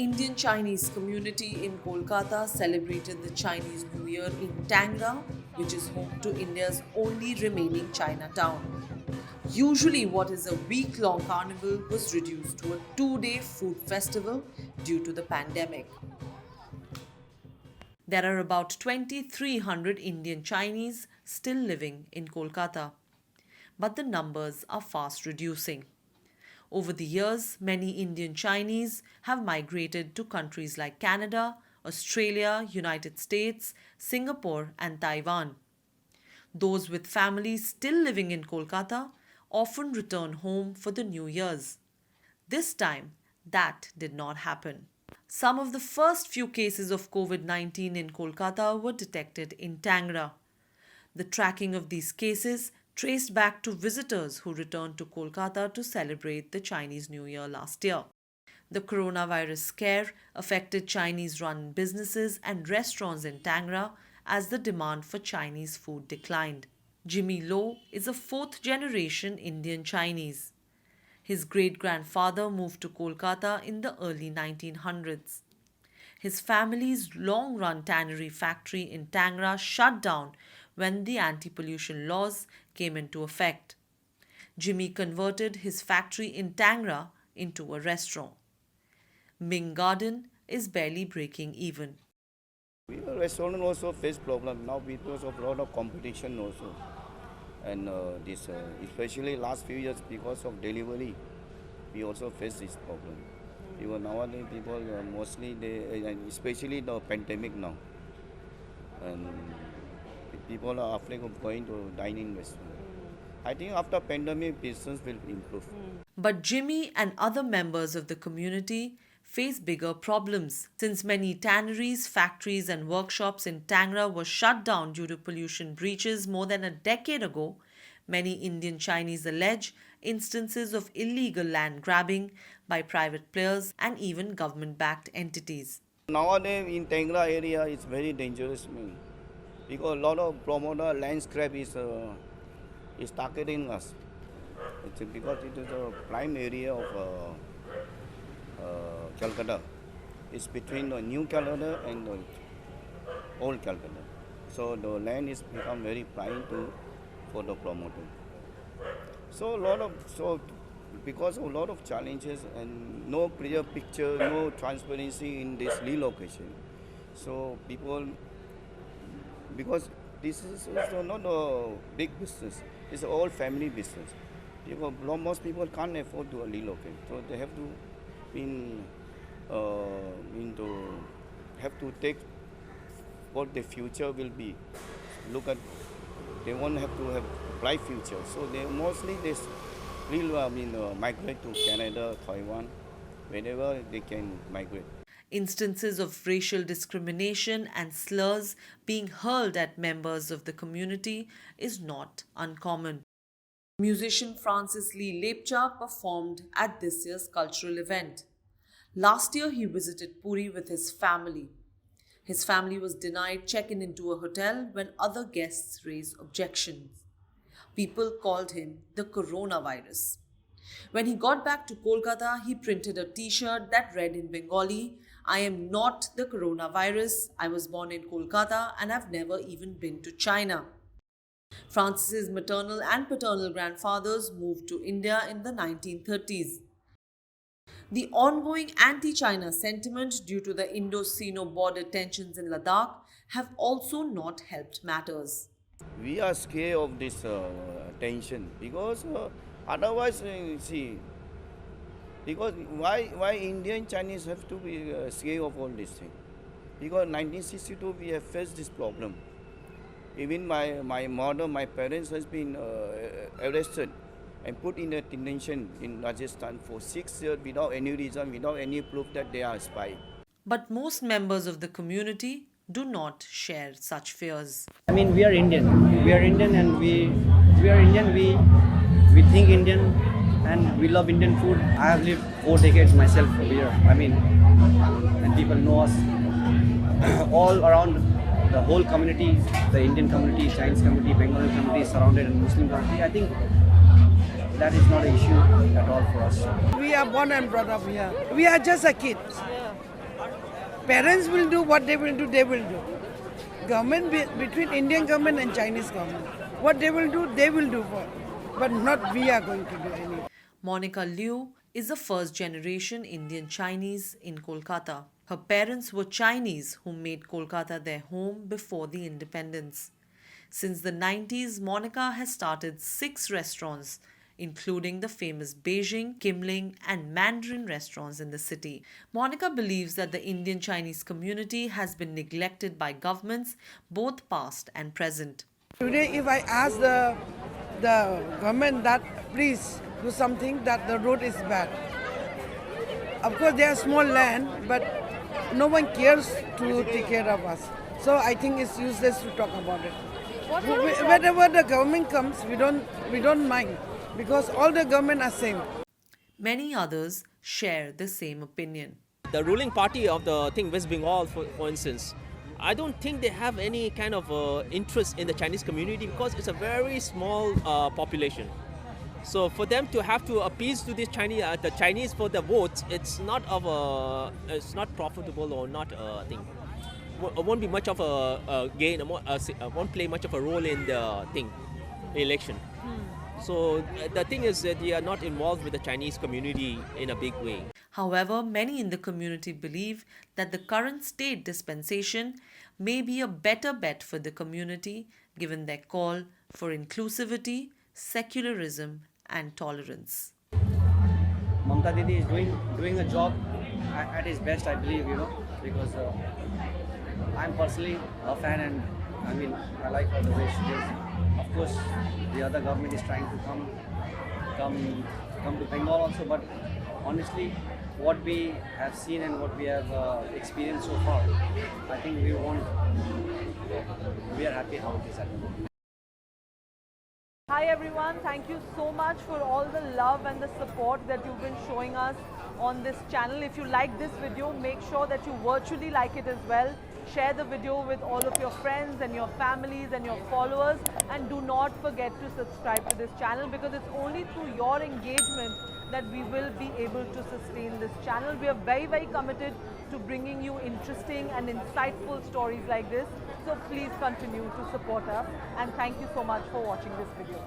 Indian Chinese community in Kolkata celebrated the Chinese New Year in Tangra, which is home to India's only remaining Chinatown. Usually, what is a week long carnival was reduced to a 2-day food festival due to the pandemic. There are about 2,300 Indian Chinese still living in Kolkata, but the numbers are fast reducing. Over the years, many Indian Chinese have migrated to countries like Canada, Australia, United States, Singapore, and Taiwan. Those with families still living in Kolkata often return home for the New Year's. This time, that did not happen. Some of the first few cases of COVID-19 in Kolkata were detected in Tangra. The tracking of these cases traced back to visitors who returned to Kolkata to celebrate the Chinese New Year last year. The coronavirus scare affected Chinese-run businesses and restaurants in Tangra as the demand for Chinese food declined. Jimmy Low is a fourth-generation Indian Chinese. His great-grandfather moved to Kolkata in the early 1900s. His family's long-run tannery factory in Tangra shut down when the anti-pollution laws came into effect. Jimmy converted his factory in Tangra into a restaurant. Ming Garden is barely breaking even. Restaurant also face problem now because of lot of competition also, and especially last few years because of delivery, we also face this problem. Even nowadays people mostly especially the pandemic now, and people are afraid of going to dining restaurant. I think after pandemic business will improve. But Jimmy and other members of the community face bigger problems since many tanneries, factories, and workshops in Tangra were shut down due to pollution breaches more than a decade ago. Many Indian Chinese allege instances of illegal land grabbing by private players and even government-backed entities. Nowadays in Tangra area it's very dangerous, because a lot of promoter land scrap is targeting us. It's because it is a prime area of Calcutta. It's between the new Calcutta and the old Calcutta. So the land is become very prime for the promoter. Because of a lot of challenges and no clear picture, no transparency in this relocation. So people, because this is also not a big business, it's all family business. Most people can't afford to relocate, so they have to have to take what the future will be. They won't have to have bright future, so they mostly migrate to Canada, Taiwan, wherever they can migrate. Instances of racial discrimination and slurs being hurled at members of the community is not uncommon. Musician Francis Lee Lepcha performed at this year's cultural event. Last year, he visited Puri with his family. His family was denied check-in into a hotel when other guests raised objections. People called him the coronavirus. When he got back to Kolkata, he printed a t-shirt that read in Bengali, "I am not the coronavirus. I was born in Kolkata and I've never even been to China." Francis's maternal and paternal grandfathers moved to India in the 1930s. The ongoing anti-China sentiment due to the Indo-Sino border tensions in Ladakh have also not helped matters. We are scared of this tension because otherwise, because why Indian Chinese have to be scared of all this thing? Because 1962 we have faced this problem. Even my mother, my parents has been arrested and put in a detention in Rajasthan for 6 years without any reason, without any proof that they are spy. But most members of the community do not share such fears. I mean, we are Indian. We are Indian and we are Indian. We think Indian and we love Indian food. I have lived 4 decades myself over here. I mean, and people know us all around. The whole community, the Indian community, Chinese community, Bengali community is surrounded and Muslim community. I think that is not an issue at all for us. We are born and brought up here. We are just a kid. Parents will do what they will do, they will do. Between Indian government and Chinese government, what they will do for, but not we are going to do anything. Monica Liu is a first-generation Indian Chinese in Kolkata. Her parents were Chinese who made Kolkata their home before the independence. Since the 90s, Monica has started 6 restaurants, including the famous Beijing, Kimling, and Mandarin restaurants in the city. Monica believes that the Indian Chinese community has been neglected by governments, both past and present. Today, if I ask the government that please do something, that the road is bad. Of course, they are small land, but no one cares to take care of us. So I think it's useless to talk about it. Whenever the government comes, we don't mind because all the government are same. Many others share the same opinion. The ruling party of the West Bengal, for instance, I don't think they have any kind of interest in the Chinese community because it's a very small population. So for them to have to appease to this the Chinese for the votes, it's not profitable or not a thing. Won't be much of a gain. Won't play much of a role in the election. So the thing is that they are not involved with the Chinese community in a big way. However, many in the community believe that the current state dispensation may be a better bet for the community given their call for inclusivity, secularism, and tolerance. Mamta Didi is doing a job at his best, I believe, because I'm personally a fan, and I mean, I like her the way she is. Of course, the other government is trying to come to Bengal also, but honestly, what we have seen and what we have experienced so far, I think we are happy how it is at the moment. Hi everyone, thank you so much for all the love and the support that you've been showing us on this channel. If you like this video, make sure that you virtually like it as well. Share the video with all of your friends and your families and your followers, and do not forget to subscribe to this channel because it's only through your engagement that we will be able to sustain this channel. We are very, very committed to bringing you interesting and insightful stories like this. So please continue to support us, and thank you so much for watching this video.